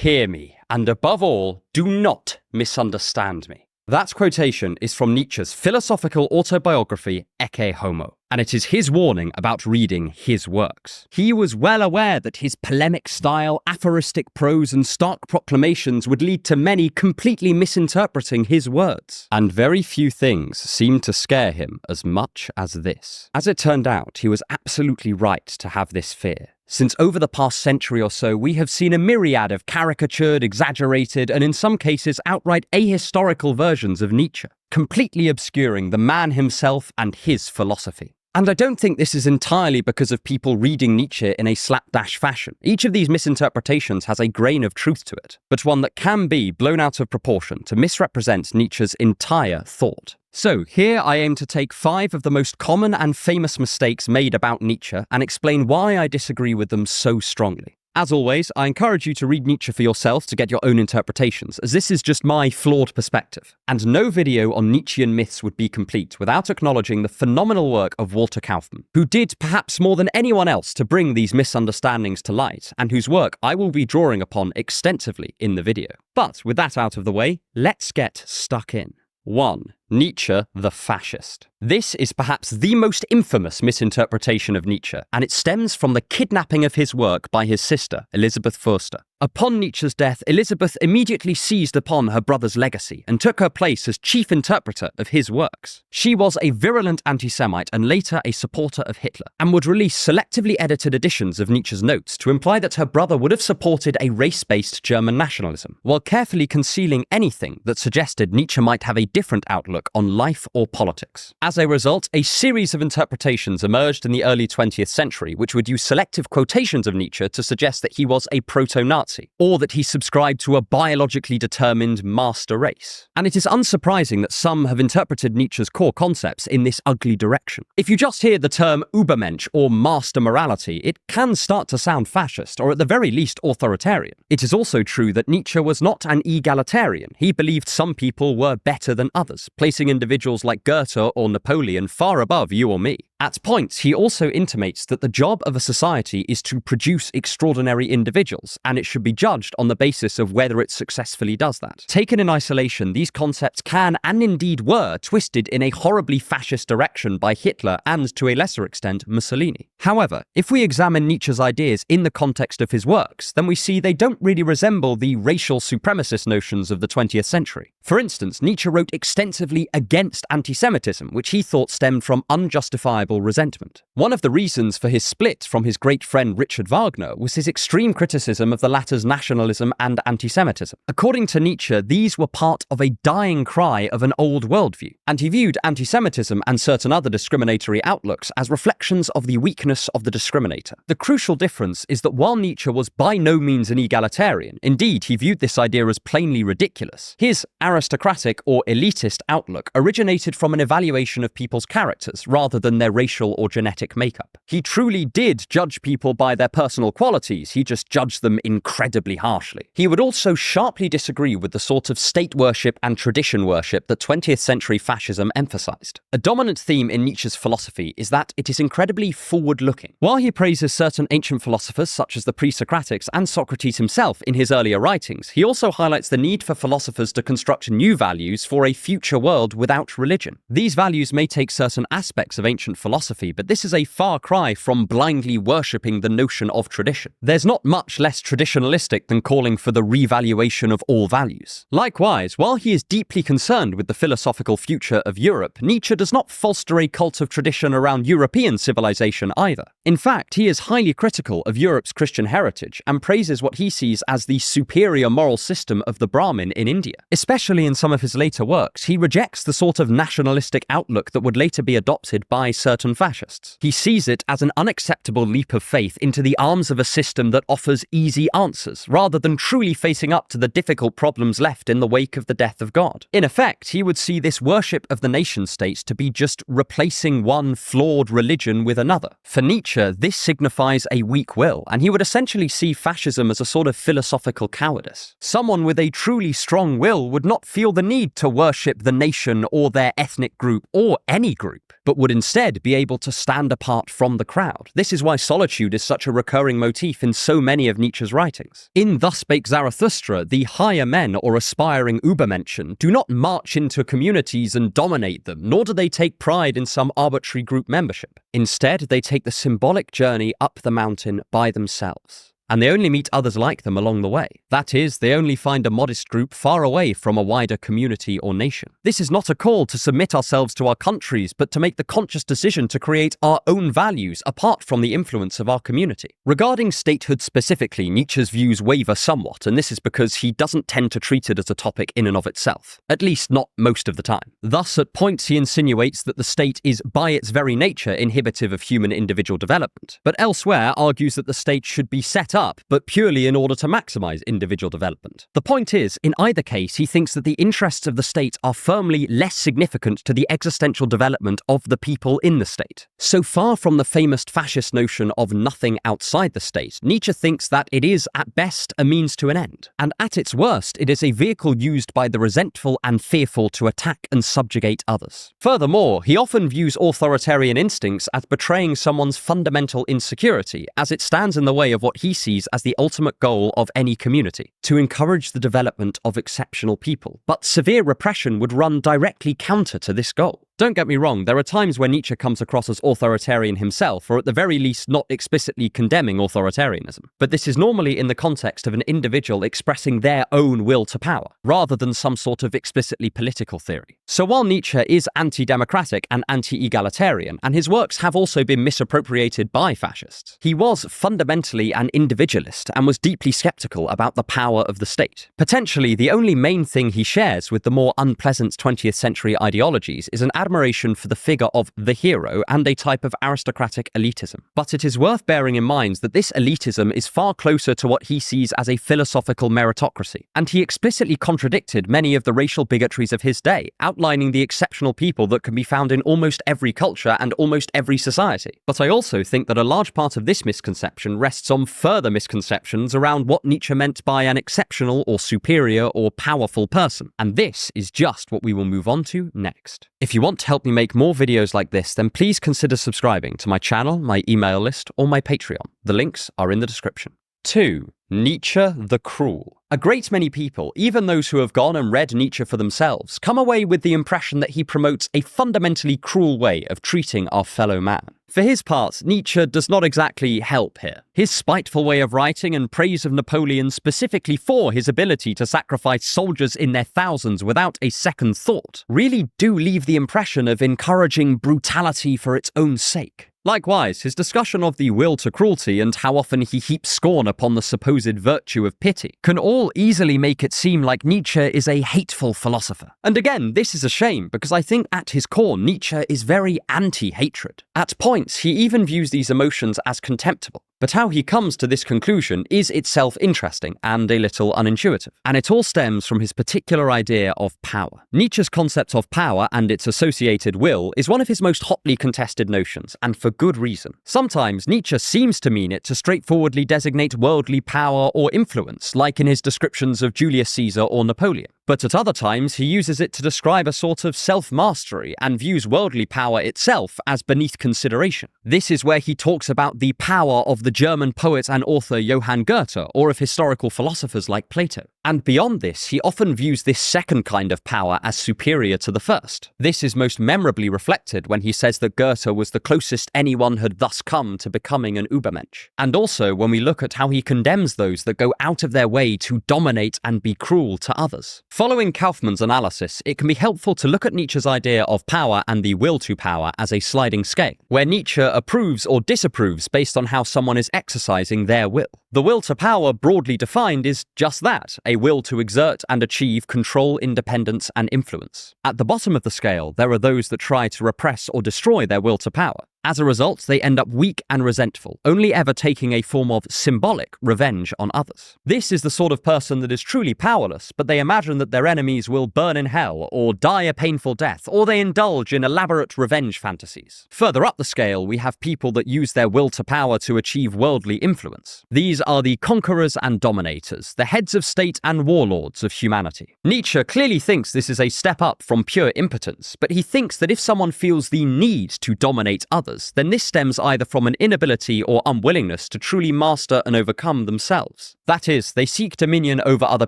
hear me, and above all, do not misunderstand me. That quotation is from Nietzsche's philosophical autobiography, Ecce Homo, and it is his warning about reading his works. He was well aware that his polemic style, aphoristic prose, and stark proclamations would lead to many completely misinterpreting his words. And very few things seemed to scare him as much as this. As it turned out, he was absolutely right to have this fear. Since over the past century or so, we have seen a myriad of caricatured, exaggerated, and in some cases outright ahistorical versions of Nietzsche, completely obscuring the man himself and his philosophy. And I don't think this is entirely because of people reading Nietzsche in a slapdash fashion. Each of these misinterpretations has a grain of truth to it, but one that can be blown out of proportion to misrepresent Nietzsche's entire thought. So here I aim to take 5 of the most common and famous mistakes made about Nietzsche and explain why I disagree with them so strongly. As always, I encourage you to read Nietzsche for yourself to get your own interpretations, as this is just my flawed perspective. And no video on Nietzschean myths would be complete without acknowledging the phenomenal work of Walter Kaufmann, who did perhaps more than anyone else to bring these misunderstandings to light, and whose work I will be drawing upon extensively in the video. But with that out of the way, let's get stuck in. 1. Nietzsche, the fascist. This is perhaps the most infamous misinterpretation of Nietzsche, and it stems from the kidnapping of his work by his sister, Elisabeth Förster. Upon Nietzsche's death, Elisabeth immediately seized upon her brother's legacy and took her place as chief interpreter of his works. She was a virulent anti-Semite and later a supporter of Hitler, and would release selectively edited editions of Nietzsche's notes to imply that her brother would have supported a race-based German nationalism, while carefully concealing anything that suggested Nietzsche might have a different outlook on life or politics. As a result, a series of interpretations emerged in the early 20th century which would use selective quotations of Nietzsche to suggest that he was a proto-Nazi, or that he subscribed to a biologically determined master race. And it is unsurprising that some have interpreted Nietzsche's core concepts in this ugly direction. If you just hear the term Übermensch or master morality, it can start to sound fascist, or at the very least authoritarian. It is also true that Nietzsche was not an egalitarian. He believed some people were better than others, placing individuals like Goethe or Napoleon far above you or me. At points, he also intimates that the job of a society is to produce extraordinary individuals, and it should be judged on the basis of whether it successfully does that. Taken in isolation, these concepts can, and indeed were, twisted in a horribly fascist direction by Hitler and, to a lesser extent, Mussolini. However, if we examine Nietzsche's ideas in the context of his works, then we see they don't really resemble the racial supremacist notions of the 20th century. For instance, Nietzsche wrote extensively against anti-Semitism, which he thought stemmed from unjustifiable resentment. One of the reasons for his split from his great friend Richard Wagner was his extreme criticism of the latter's nationalism and anti-Semitism. According to Nietzsche, these were part of a dying cry of an old worldview, and he viewed anti-Semitism and certain other discriminatory outlooks as reflections of the weakness of the discriminator. The crucial difference is that while Nietzsche was by no means an egalitarian, indeed he viewed this idea as plainly ridiculous, his aristocratic or elitist outlook originated from an evaluation of people's characters rather than their racial or genetic makeup. He truly did judge people by their personal qualities, he just judged them incredibly harshly. He would also sharply disagree with the sort of state worship and tradition worship that 20th century fascism emphasized. A dominant theme in Nietzsche's philosophy is that it is incredibly forward-looking. While he praises certain ancient philosophers such as the pre-Socratics and Socrates himself in his earlier writings, he also highlights the need for philosophers to construct new values for a future world without religion. These values may take certain aspects of ancient philosophy, but this is a far cry from blindly worshipping the notion of tradition. There's not much less traditionalistic than calling for the revaluation of all values. Likewise, while he is deeply concerned with the philosophical future of Europe, Nietzsche does not foster a cult of tradition around European civilization either. In fact, he is highly critical of Europe's Christian heritage and praises what he sees as the superior moral system of the Brahmin in India. Especially in some of his later works, he rejects the sort of nationalistic outlook that would later be adopted by certain fascists. He sees it as an unacceptable leap of faith into the arms of a system that offers easy answers, rather than truly facing up to the difficult problems left in the wake of the death of God. In effect, he would see this worship of the nation-state to be just replacing one flawed religion with another. For Nietzsche, this signifies a weak will, and he would essentially see fascism as a sort of philosophical cowardice. Someone with a truly strong will would not feel the need to worship the nation or their ethnic group or any group, but would instead be able to stand apart from the crowd. This is why solitude is such a recurring motif in so many of Nietzsche's writings. In Thus Spake Zarathustra, the higher men or aspiring Übermenschen do not march into communities and dominate them, nor do they take pride in some arbitrary group membership. Instead, they take the symbolic journey up the mountain by themselves. And they only meet others like them along the way. That is, they only find a modest group far away from a wider community or nation. This is not a call to submit ourselves to our countries, but to make the conscious decision to create our own values apart from the influence of our community. Regarding statehood specifically, Nietzsche's views waver somewhat, and this is because he doesn't tend to treat it as a topic in and of itself. At least not most of the time. Thus, at points he insinuates that the state is by its very nature inhibitive of human individual development, but elsewhere argues that the state should be set up, but purely in order to maximize individual development. The point is, in either case, he thinks that the interests of the state are firmly less significant to the existential development of the people in the state. So far from the famous fascist notion of nothing outside the state, Nietzsche thinks that it is, at best, a means to an end. And at its worst, it is a vehicle used by the resentful and fearful to attack and subjugate others. Furthermore, he often views authoritarian instincts as betraying someone's fundamental insecurity, as it stands in the way of what he sees as the ultimate goal of any community, to encourage the development of exceptional people. But severe repression would run directly counter to this goal. Don't get me wrong, there are times when Nietzsche comes across as authoritarian himself, or at the very least not explicitly condemning authoritarianism. But this is normally in the context of an individual expressing their own will to power, rather than some sort of explicitly political theory. So while Nietzsche is anti-democratic and anti-egalitarian, and his works have also been misappropriated by fascists, he was fundamentally an individualist and was deeply skeptical about the power of the state. Potentially, the only main thing he shares with the more unpleasant 20th century ideologies is an admiration for the figure of the hero and a type of aristocratic elitism. But it is worth bearing in mind that this elitism is far closer to what he sees as a philosophical meritocracy, and he explicitly contradicted many of the racial bigotries of his day, outlining the exceptional people that can be found in almost every culture and almost every society. But I also think that a large part of this misconception rests on further misconceptions around what Nietzsche meant by an exceptional or superior or powerful person, and this is just what we will move on to next. If you want to help me make more videos like this, then please consider subscribing to my channel, my email list, or my Patreon. The links are in the description. 2. Nietzsche the Cruel. A great many people, even those who have gone and read Nietzsche for themselves, come away with the impression that he promotes a fundamentally cruel way of treating our fellow man. For his part, Nietzsche does not exactly help here. His spiteful way of writing and praise of Napoleon specifically for his ability to sacrifice soldiers in their thousands without a second thought really do leave the impression of encouraging brutality for its own sake. Likewise, his discussion of the will to cruelty and how often he heaps scorn upon the supposed virtue of pity can all easily make it seem like Nietzsche is a hateful philosopher. And again, this is a shame because I think at his core, Nietzsche is very anti-hatred. At points, he even views these emotions as contemptible. But how he comes to this conclusion is itself interesting and a little unintuitive, and it all stems from his particular idea of power. Nietzsche's concept of power and its associated will is one of his most hotly contested notions, and for good reason. Sometimes Nietzsche seems to mean it to straightforwardly designate worldly power or influence, like in his descriptions of Julius Caesar or Napoleon. But at other times, he uses it to describe a sort of self-mastery and views worldly power itself as beneath consideration. This is where he talks about the power of the German poet and author Johann Goethe, or of historical philosophers like Plato. And beyond this, he often views this second kind of power as superior to the first. This is most memorably reflected when he says that Goethe was the closest anyone had thus come to becoming an Übermensch. And also when we look at how he condemns those that go out of their way to dominate and be cruel to others. Following Kaufmann's analysis, it can be helpful to look at Nietzsche's idea of power and the will to power as a sliding scale, where Nietzsche approves or disapproves based on how someone is exercising their will. The will to power, broadly defined, is just that, a will to exert and achieve control, independence, and influence. At the bottom of the scale, there are those that try to repress or destroy their will to power. As a result, they end up weak and resentful, only ever taking a form of symbolic revenge on others. This is the sort of person that is truly powerless, but they imagine that their enemies will burn in hell, or die a painful death, or they indulge in elaborate revenge fantasies. Further up the scale, we have people that use their will to power to achieve worldly influence. These are the conquerors and dominators, the heads of state and warlords of humanity. Nietzsche clearly thinks this is a step up from pure impotence, but he thinks that if someone feels the need to dominate others, then this stems either from an inability or unwillingness to truly master and overcome themselves. That is, they seek dominion over other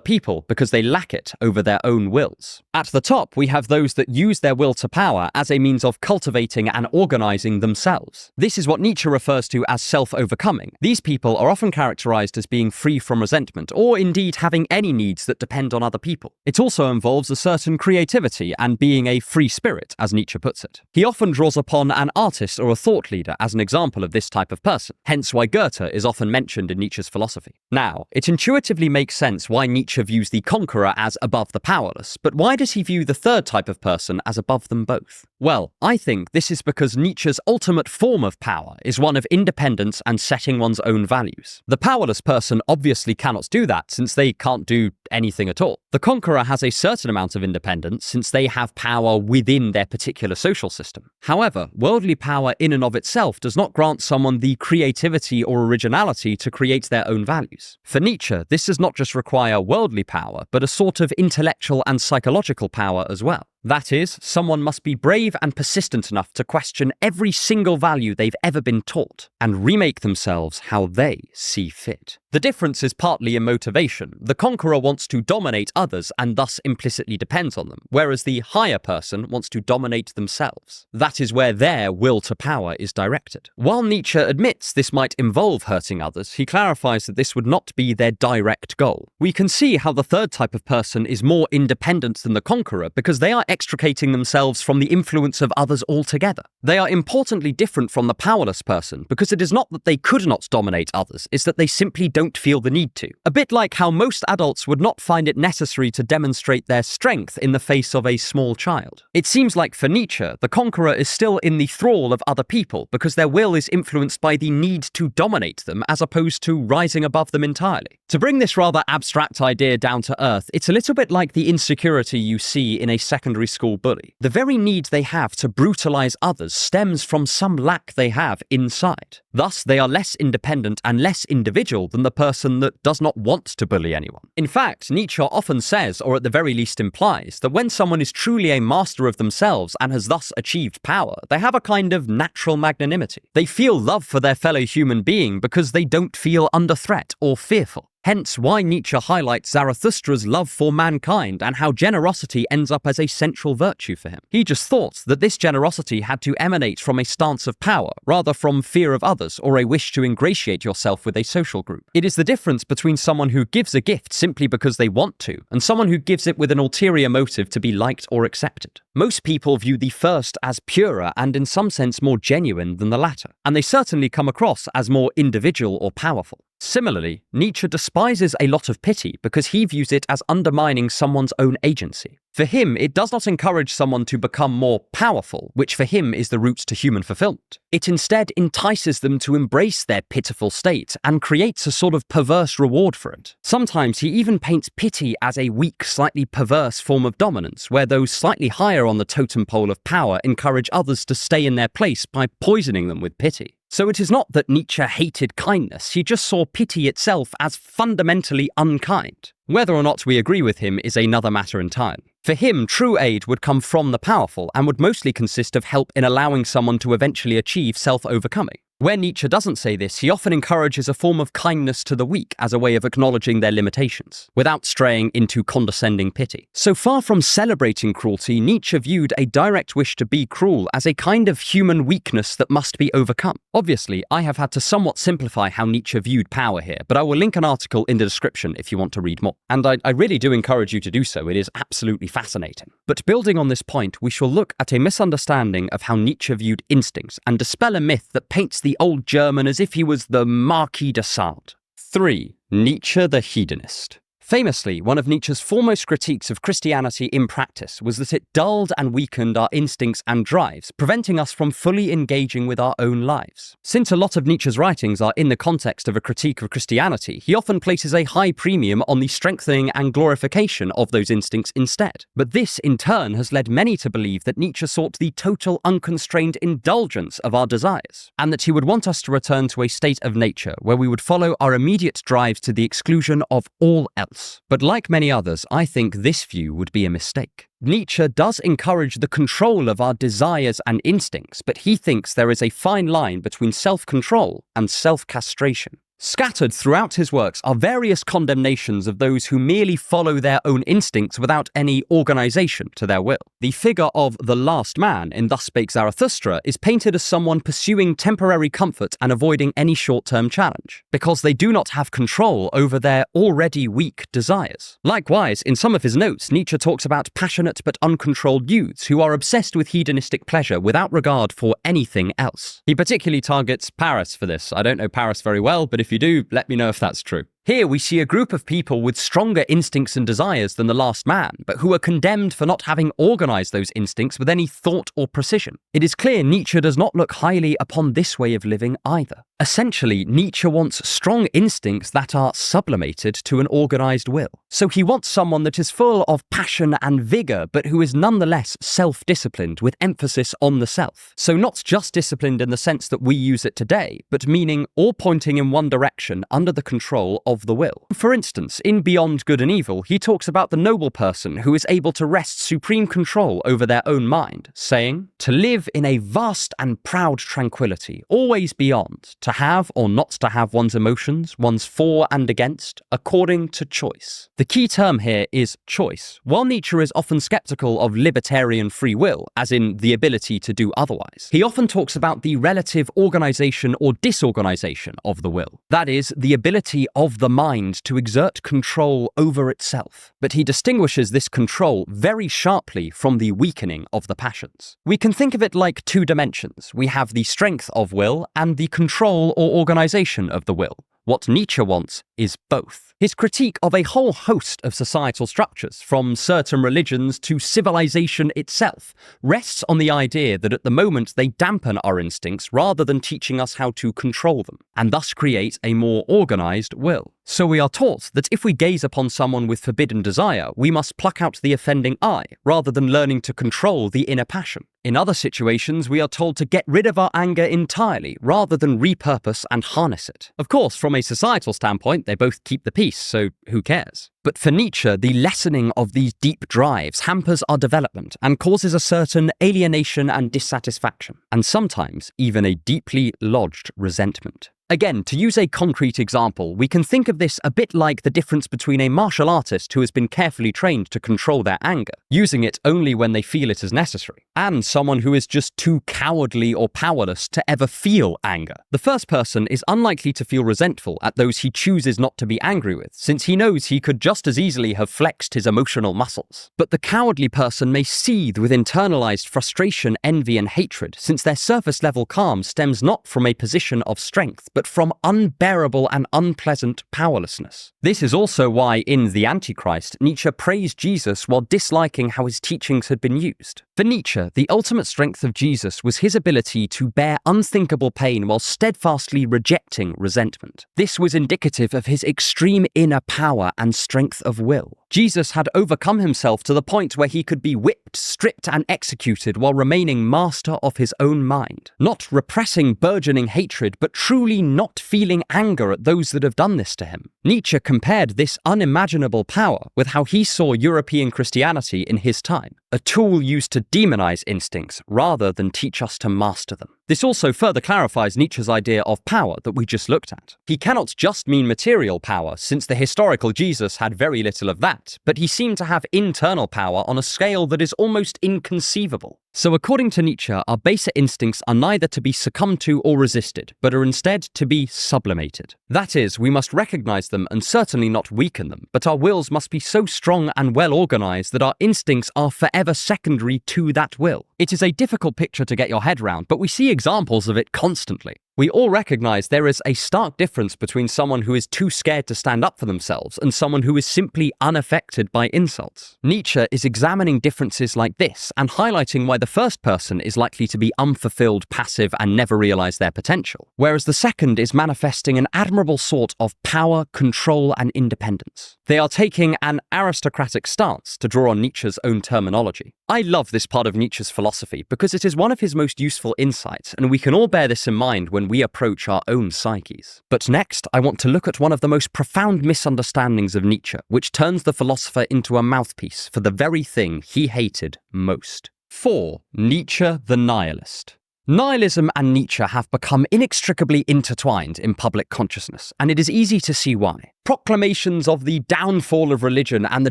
people because they lack it over their own wills. At the top, we have those that use their will to power as a means of cultivating and organizing themselves. This is what Nietzsche refers to as self-overcoming. These people are often characterized as being free from resentment, or indeed having any needs that depend on other people. It also involves a certain creativity and being a free spirit, as Nietzsche puts it. He often draws upon an artist or a thought leader as an example of this type of person, hence why Goethe is often mentioned in Nietzsche's philosophy. Now, it intuitively makes sense why Nietzsche views the conqueror as above the powerless, but why does he view the third type of person as above them both? Well, I think this is because Nietzsche's ultimate form of power is one of independence and setting one's own values. The powerless person obviously cannot do that, since they can't do anything at all. The conqueror has a certain amount of independence, since they have power within their particular social system. However, worldly power in and of itself does not grant someone the creativity or originality to create their own values. For Nietzsche, this does not just require worldly power, but a sort of intellectual and psychological power as well. That is, someone must be brave and persistent enough to question every single value they've ever been taught and remake themselves how they see fit. The difference is partly in motivation. The conqueror wants to dominate others and thus implicitly depends on them, whereas the higher person wants to dominate themselves. That is where their will to power is directed. While Nietzsche admits this might involve hurting others, he clarifies that this would not be their direct goal. We can see how the third type of person is more independent than the conqueror because they are extricating themselves from the influence of others altogether. They are importantly different from the powerless person because it is not that they could not dominate others, it's that they simply don't feel the need to. A bit like how most adults would not find it necessary to demonstrate their strength in the face of a small child. It seems like for Nietzsche, the conqueror is still in the thrall of other people because their will is influenced by the need to dominate them as opposed to rising above them entirely. To bring this rather abstract idea down to earth, it's a little bit like the insecurity you see in a secondary school bully. The very need they have to brutalize others stems from some lack they have inside. Thus, they are less independent and less individual than the person that does not want to bully anyone. In fact, Nietzsche often says, or at the very least implies, that when someone is truly a master of themselves and has thus achieved power, they have a kind of natural magnanimity. They feel love for their fellow human being because they don't feel under threat or fearful. Hence why Nietzsche highlights Zarathustra's love for mankind and how generosity ends up as a central virtue for him. He just thought that this generosity had to emanate from a stance of power, rather from fear of others or a wish to ingratiate yourself with a social group. It is the difference between someone who gives a gift simply because they want to, and someone who gives it with an ulterior motive to be liked or accepted. Most people view the first as purer and in some sense more genuine than the latter, and they certainly come across as more individual or powerful. Similarly, Nietzsche despises a lot of pity because he views it as undermining someone's own agency. For him, it does not encourage someone to become more powerful, which for him is the route to human fulfillment. It instead entices them to embrace their pitiful state and creates a sort of perverse reward for it. Sometimes he even paints pity as a weak, slightly perverse form of dominance, where those slightly higher on the totem pole of power encourage others to stay in their place by poisoning them with pity. So it is not that Nietzsche hated kindness, he just saw pity itself as fundamentally unkind. Whether or not we agree with him is another matter entirely. For him, true aid would come from the powerful and would mostly consist of help in allowing someone to eventually achieve self-overcoming. Where Nietzsche doesn't say this, he often encourages a form of kindness to the weak as a way of acknowledging their limitations, without straying into condescending pity. So far from celebrating cruelty, Nietzsche viewed a direct wish to be cruel as a kind of human weakness that must be overcome. Obviously, I have had to somewhat simplify how Nietzsche viewed power here, but I will link an article in the description if you want to read more. And I really do encourage you to do so, it is absolutely fascinating. But building on this point, we shall look at a misunderstanding of how Nietzsche viewed instincts and dispel a myth that paints the old German as if he was the Marquis de Sade. 3. Nietzsche the hedonist. Famously, one of Nietzsche's foremost critiques of Christianity in practice was that it dulled and weakened our instincts and drives, preventing us from fully engaging with our own lives. Since a lot of Nietzsche's writings are in the context of a critique of Christianity, he often places a high premium on the strengthening and glorification of those instincts instead. But this, in turn, has led many to believe that Nietzsche sought the total unconstrained indulgence of our desires, and that he would want us to return to a state of nature where we would follow our immediate drives to the exclusion of all else. But like many others, I think this view would be a mistake. Nietzsche does encourage the control of our desires and instincts, but he thinks there is a fine line between self-control and self-castration. Scattered throughout his works are various condemnations of those who merely follow their own instincts without any organization to their will. The figure of the last man in Thus Spake Zarathustra is painted as someone pursuing temporary comfort and avoiding any short-term challenge, because they do not have control over their already weak desires. Likewise, in some of his notes, Nietzsche talks about passionate but uncontrolled youths who are obsessed with hedonistic pleasure without regard for anything else. He particularly targets Paris for this. I don't know Paris very well, but if you do, let me know if that's true. Here we see a group of people with stronger instincts and desires than the last man, but who are condemned for not having organized those instincts with any thought or precision. It is clear Nietzsche does not look highly upon this way of living either. Essentially, Nietzsche wants strong instincts that are sublimated to an organized will. So he wants someone that is full of passion and vigor, but who is nonetheless self-disciplined with emphasis on the self. So not just disciplined in the sense that we use it today, but meaning all pointing in one direction under the control of the will. For instance, in Beyond Good and Evil, he talks about the noble person who is able to wrest supreme control over their own mind, saying, "To live in a vast and proud tranquility, always beyond, to have or not to have one's emotions, one's for and against, according to choice." The key term here is choice. While Nietzsche is often skeptical of libertarian free will, as in the ability to do otherwise, he often talks about the relative organization or disorganization of the will. That is, the ability of the mind to exert control over itself. But he distinguishes this control very sharply from the weakening of the passions. We can think of it like two dimensions. We have the strength of will and the control or organization of the will. What Nietzsche wants is both. His critique of a whole host of societal structures, from certain religions to civilization itself, rests on the idea that at the moment they dampen our instincts rather than teaching us how to control them, and thus create a more organized will. So we are taught that if we gaze upon someone with forbidden desire, we must pluck out the offending eye, rather than learning to control the inner passion. In other situations, we are told to get rid of our anger entirely, rather than repurpose and harness it. Of course, from a societal standpoint, they both keep the peace, so who cares? But for Nietzsche, the lessening of these deep drives hampers our development and causes a certain alienation and dissatisfaction, and sometimes even a deeply lodged resentment. Again, to use a concrete example, we can think of this a bit like the difference between a martial artist who has been carefully trained to control their anger, using it only when they feel it is necessary, and someone who is just too cowardly or powerless to ever feel anger. The first person is unlikely to feel resentful at those he chooses not to be angry with, since he knows he could just as easily have flexed his emotional muscles. But the cowardly person may seethe with internalized frustration, envy, and hatred, since their surface-level calm stems not from a position of strength, but from unbearable and unpleasant powerlessness. This is also why, in The Antichrist, Nietzsche praised Jesus while disliking how his teachings had been used. For Nietzsche, the ultimate strength of Jesus was his ability to bear unthinkable pain while steadfastly rejecting resentment. This was indicative of his extreme inner power and strength of will. Jesus had overcome himself to the point where he could be whipped, stripped, and executed while remaining master of his own mind. Not repressing burgeoning hatred, but truly not feeling anger at those that have done this to him. Nietzsche compared this unimaginable power with how he saw European Christianity in his time, a tool used to demonize instincts rather than teach us to master them. This also further clarifies Nietzsche's idea of power that we just looked at. He cannot just mean material power, since the historical Jesus had very little of that, but he seemed to have internal power on a scale that is almost inconceivable. So according to Nietzsche, our baser instincts are neither to be succumbed to or resisted, but are instead to be sublimated. That is, we must recognize them and certainly not weaken them, but our wills must be so strong and well organized that our instincts are forever secondary to that will. It is a difficult picture to get your head around, but we see examples of it constantly. We all recognize there is a stark difference between someone who is too scared to stand up for themselves and someone who is simply unaffected by insults. Nietzsche is examining differences like this and highlighting why the first person is likely to be unfulfilled, passive, and never realize their potential, whereas the second is manifesting an admirable sort of power, control, and independence. They are taking an aristocratic stance, to draw on Nietzsche's own terminology. I love this part of Nietzsche's philosophy because it is one of his most useful insights, and we can all bear this in mind when we approach our own psyches. But next, I want to look at one of the most profound misunderstandings of Nietzsche, which turns the philosopher into a mouthpiece for the very thing he hated most. 4. Nietzsche the nihilist. Nihilism and Nietzsche have become inextricably intertwined in public consciousness, and it is easy to see why. Proclamations of the downfall of religion and the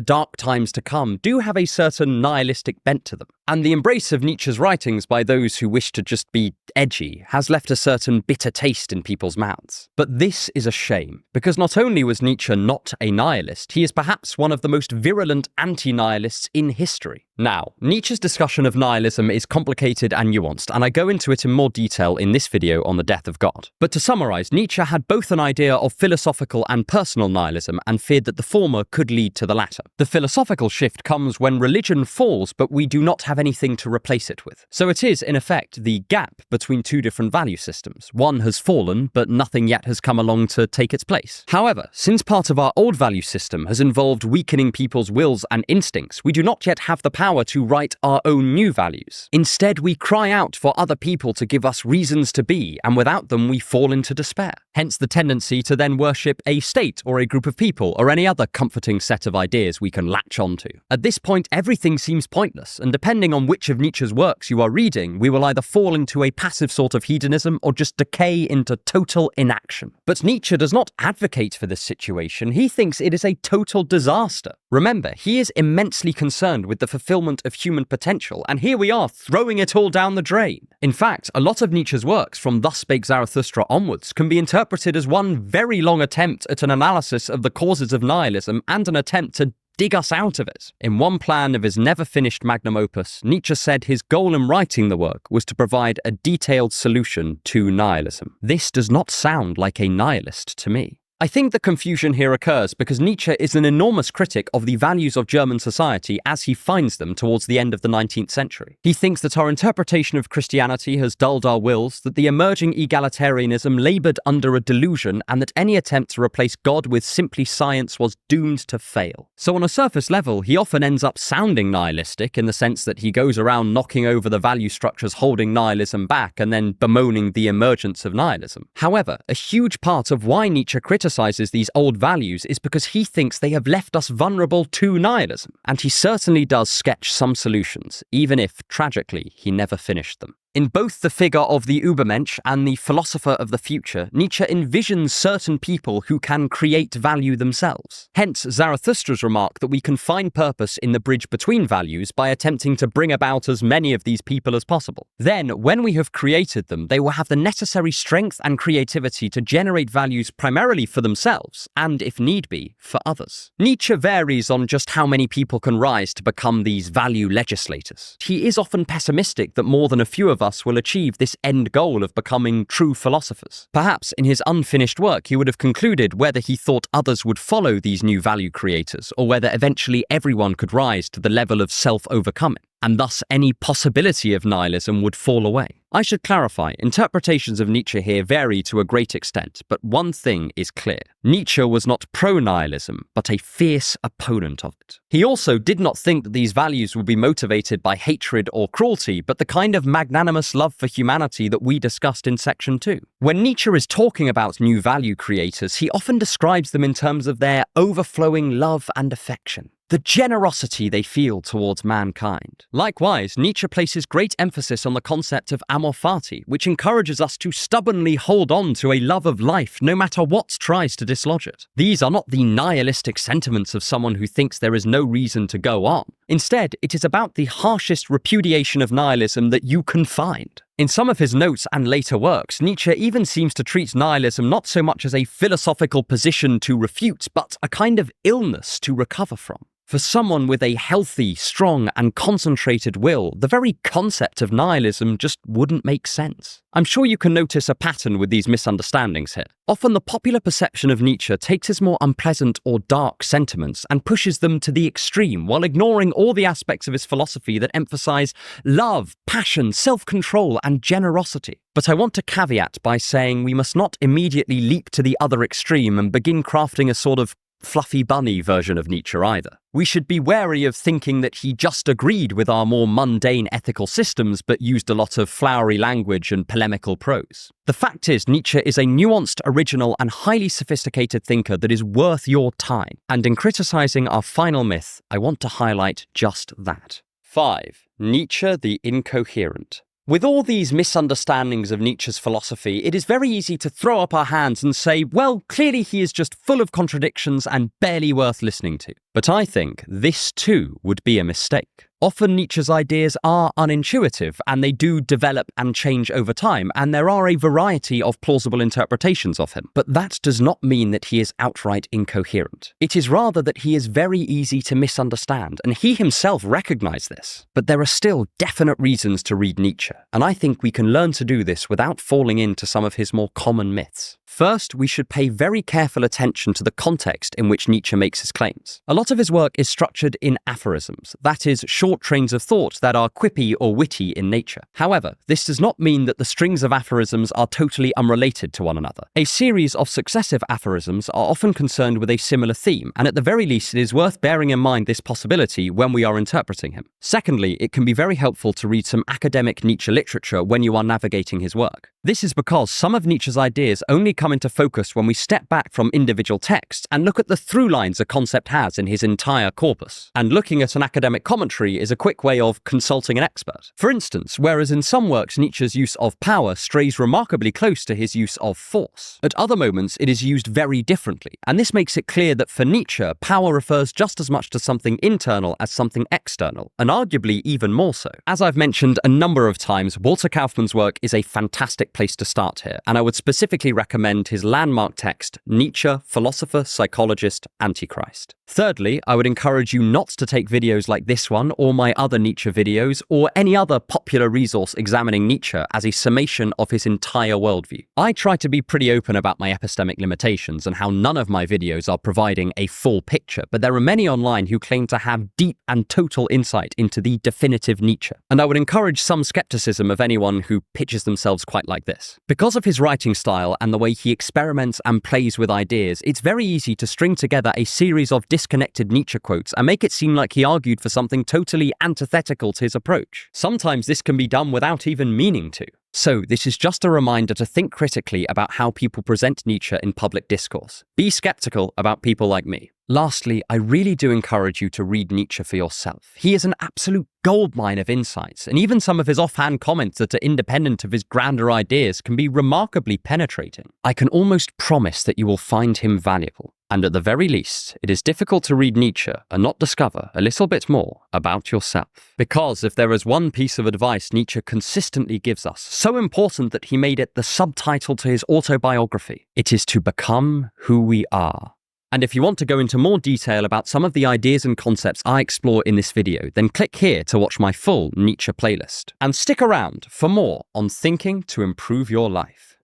dark times to come do have a certain nihilistic bent to them, and the embrace of Nietzsche's writings by those who wish to just be edgy has left a certain bitter taste in people's mouths. But this is a shame, because not only was Nietzsche not a nihilist, he is perhaps one of the most virulent anti-nihilists in history. Now, Nietzsche's discussion of nihilism is complicated and nuanced, and I go into it in more detail in this video on the death of God. But to summarize, Nietzsche had both an idea of philosophical and personal nihilism and feared that the former could lead to the latter. The philosophical shift comes when religion falls, but we do not have anything to replace it with. So it is, in effect, the gap between two different value systems. One has fallen, but nothing yet has come along to take its place. However, since part of our old value system has involved weakening people's wills and instincts, we do not yet have the power to write our own new values. Instead, we cry out for other people to give us reasons to be, and without them we fall into despair. Hence the tendency to then worship a state or a group of people or any other comforting set of ideas we can latch onto. At this point, everything seems pointless, and depending on which of Nietzsche's works you are reading, we will either fall into a passive sort of hedonism or just decay into total inaction. But Nietzsche does not advocate for this situation. He thinks it is a total disaster. Remember, he is immensely concerned with the fulfillment of human potential, and here we are throwing it all down the drain. In fact, a lot of Nietzsche's works, from Thus Spake Zarathustra onwards, can be interpreted as one very long attempt at an analysis of the causes of nihilism and an attempt to dig us out of it. In one plan of his never-finished magnum opus, Nietzsche said his goal in writing the work was to provide a detailed solution to nihilism. This does not sound like a nihilist to me. I think the confusion here occurs because Nietzsche is an enormous critic of the values of German society as he finds them towards the end of the 19th century. He thinks that our interpretation of Christianity has dulled our wills, that the emerging egalitarianism laboured under a delusion, and that any attempt to replace God with simply science was doomed to fail. So on a surface level, he often ends up sounding nihilistic in the sense that he goes around knocking over the value structures holding nihilism back and then bemoaning the emergence of nihilism. However, a huge part of why Nietzsche criticizes these old values is because he thinks they have left us vulnerable to nihilism, and he certainly does sketch some solutions, even if, tragically, he never finished them. In both the figure of the Übermensch and the philosopher of the future, Nietzsche envisions certain people who can create value themselves. Hence Zarathustra's remark that we can find purpose in the bridge between values by attempting to bring about as many of these people as possible. Then, when we have created them, they will have the necessary strength and creativity to generate values primarily for themselves, and, if need be, for others. Nietzsche varies on just how many people can rise to become these value legislators. He is often pessimistic that more than a few of us will achieve this end goal of becoming true philosophers. Perhaps in his unfinished work he would have concluded whether he thought others would follow these new value creators, or whether eventually everyone could rise to the level of self-overcoming, and thus any possibility of nihilism would fall away. I should clarify, interpretations of Nietzsche here vary to a great extent, but one thing is clear. Nietzsche was not pro-nihilism, but a fierce opponent of it. He also did not think that these values would be motivated by hatred or cruelty, but the kind of magnanimous love for humanity that we discussed in section 2. When Nietzsche is talking about new value creators, he often describes them in terms of their overflowing love and affection, the generosity they feel towards mankind. Likewise, Nietzsche places great emphasis on the concept of amor fati, which encourages us to stubbornly hold on to a love of life no matter what tries to dislodge it. These are not the nihilistic sentiments of someone who thinks there is no reason to go on. Instead, it is about the harshest repudiation of nihilism that you can find. In some of his notes and later works, Nietzsche even seems to treat nihilism not so much as a philosophical position to refute, but a kind of illness to recover from. For someone with a healthy, strong, and concentrated will, the very concept of nihilism just wouldn't make sense. I'm sure you can notice a pattern with these misunderstandings here. Often the popular perception of Nietzsche takes his more unpleasant or dark sentiments and pushes them to the extreme, while ignoring all the aspects of his philosophy that emphasize love, passion, self-control, and generosity. But I want to caveat by saying we must not immediately leap to the other extreme and begin crafting a sort of fluffy bunny version of Nietzsche either. We should be wary of thinking that he just agreed with our more mundane ethical systems but used a lot of flowery language and polemical prose. The fact is, Nietzsche is a nuanced, original, and highly sophisticated thinker that is worth your time. And in criticizing our final myth, I want to highlight just that. 5. Nietzsche the incoherent. With all these misunderstandings of Nietzsche's philosophy, it is very easy to throw up our hands and say, well, clearly he is just full of contradictions and barely worth listening to. But I think this too would be a mistake. Often Nietzsche's ideas are unintuitive, and they do develop and change over time, and there are a variety of plausible interpretations of him. But that does not mean that he is outright incoherent. It is rather that he is very easy to misunderstand, and he himself recognized this. But there are still definite reasons to read Nietzsche, and I think we can learn to do this without falling into some of his more common myths. First, we should pay very careful attention to the context in which Nietzsche makes his claims. A lot of his work is structured in aphorisms, that is, short trains of thought that are quippy or witty in nature. However, this does not mean that the strings of aphorisms are totally unrelated to one another. A series of successive aphorisms are often concerned with a similar theme, and at the very least it is worth bearing in mind this possibility when we are interpreting him. Secondly, it can be very helpful to read some academic Nietzsche literature when you are navigating his work. This is because some of Nietzsche's ideas only come into focus when we step back from individual texts and look at the through lines a concept has in his entire corpus. And looking at an academic commentary is a quick way of consulting an expert. For instance, whereas in some works Nietzsche's use of power strays remarkably close to his use of force, at other moments it is used very differently, and this makes it clear that for Nietzsche, power refers just as much to something internal as something external, and arguably even more so. As I've mentioned a number of times, Walter Kaufmann's work is a fantastic place to start here, and I would specifically recommend his landmark text, Nietzsche, Philosopher, Psychologist, Antichrist. Thirdly, I would encourage you not to take videos like this one, or my other Nietzsche videos, or any other popular resource examining Nietzsche as a summation of his entire worldview. I try to be pretty open about my epistemic limitations and how none of my videos are providing a full picture, but there are many online who claim to have deep and total insight into the definitive Nietzsche, and I would encourage some skepticism of anyone who pitches themselves quite like this. Because of his writing style and the way he experiments and plays with ideas, it's very easy to string together a series of disconnected Nietzsche quotes and make it seem like he argued for something totally antithetical to his approach. Sometimes this can be done without even meaning to. So this is just a reminder to think critically about how people present Nietzsche in public discourse. Be skeptical about people like me. Lastly, I really do encourage you to read Nietzsche for yourself. He is an absolute goldmine of insights, and even some of his offhand comments that are independent of his grander ideas can be remarkably penetrating. I can almost promise that you will find him valuable. And at the very least, it is difficult to read Nietzsche and not discover a little bit more about yourself. Because if there is one piece of advice Nietzsche consistently gives us, so important that he made it the subtitle to his autobiography, it is to become who we are. And if you want to go into more detail about some of the ideas and concepts I explore in this video, then click here to watch my full Nietzsche playlist. And stick around for more on thinking to improve your life.